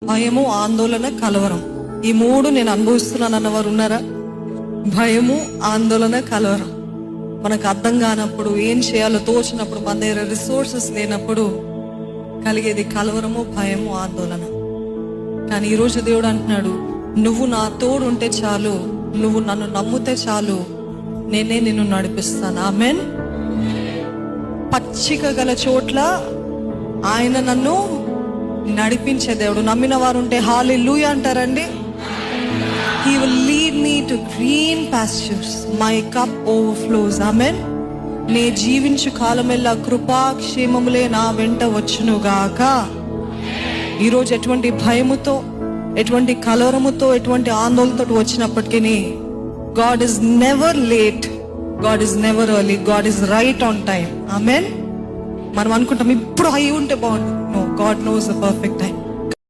భయము, ఆందోళన, కలవరం. ఈ మూడు నేను అనుభవిస్తున్నాను అన్నవారు ఉన్నారా? భయము, ఆందోళన, కలవరం. మనకు అర్థం కానప్పుడు, ఏం చేయాలో తోచినప్పుడు, మన దగ్గర రిసోర్సెస్ లేనప్పుడు కలిగేది కలవరము, భయము, ఆందోళన. కానీ ఈరోజు దేవుడు అంటున్నాడు, నువ్వు నా తోడు ఉంటే చాలు, నువ్వు నన్ను నమ్మితే చాలు, నేనే నిన్ను నడిపిస్తాను. ఆమెన్. పచ్చిక గల చోట్ల ఆయన నన్ను నడిపించే దేవుడు. నమ్మిన వారు ఉంటే హల్లెలూయా అంటారండి. He will lead me to green pastures. My cup overflows. Amen. నే జీవించు కాలమెల్లా కృపా క్షేమములే నా వెంట వచ్చును గాక. ఈరోజు ఎటువంటి భయముతో, ఎటువంటి కలవరముతో, ఎటువంటి ఆందోళనతో వచ్చినప్పటికీ God is never late, God is never early, God is right on time. Amen. మనం అనుకుంటాం ఇప్పుడు అయి ఉంటే బాగుంటుంది. No, God knows the perfect time.